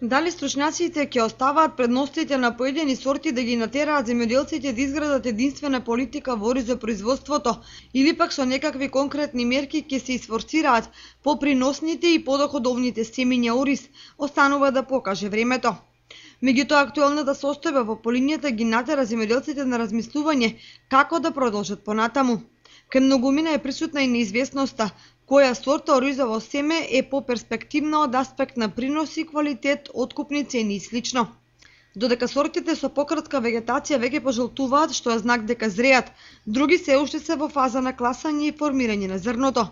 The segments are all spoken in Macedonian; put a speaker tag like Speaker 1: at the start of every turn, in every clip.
Speaker 1: Дали стручњаците ќе оставаат предностите на поедини сорти да ги натераат земјоделците да изградат единствена политика во оризопроизводството или пак со некакви конкретни мерки ќе се изфорсираат поприносните и подоходовните семења ориз, останува да покаже времето. Меѓутоа, актуелната состојба во полинијата ги натера земјоделците на размислување како да продолжат понатаму. Кај многумина е присутна и неизвестноста која сорта оризово семе е поперспективна од аспект на приноси, квалитет, откупни цени и слично. Додека сортите со пократка вегетација веќе пожелтуваат, што е знак дека зреат, други се уште се во фаза на класање и формирање на зрното.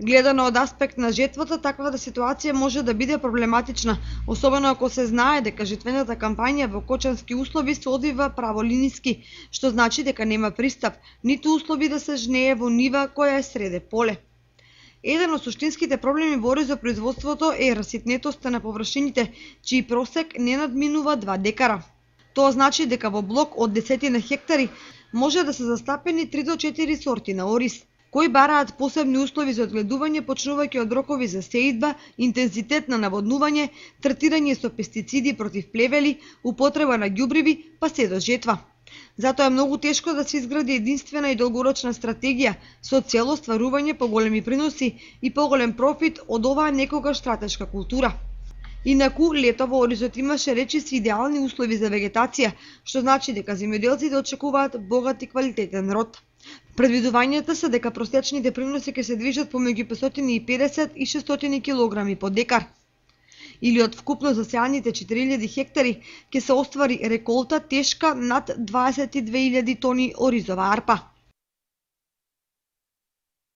Speaker 1: Гледано од аспект на жетвата, таквата ситуација може да биде проблематична, особено ако се знае дека жетвената кампања во кочански услови се одвива праволиниски, што значи дека нема пристап, ниту услови да се жнее во нива која е среде поле. Еден од суштинските проблеми во оризопроизводството е раситнетоста на површините, чиј просек не надминува 2 декара. Тоа значи дека во блок од 10 хектари може да се застапени 3 до 4 сорти на ориз, кои бараат посебни услови за одгледување, почнувајќи од рокови за сеидба, интензитет на наводнување, третирање со пестициди против плевели, употреба на ѓубриви, па се до жетва. Затоа е многу тешко да се изгради единствена и долгорочна стратегија со цел остварување поголеми приноси и поголем профит од оваа некогаш стратешка култура. Инаку, лето во оризот имаше речиси идеални услови за вегетација, што значи дека земјоделците очекуваат богат и квалитетен род. Предвидувањата се дека просечните приноси ќе се движат помеѓу 550 и 600 килограми по декар. Или од вкупно засеаните 4000 хектари ќе се оствари реколта тешка над 22.000 тони оризова арпа.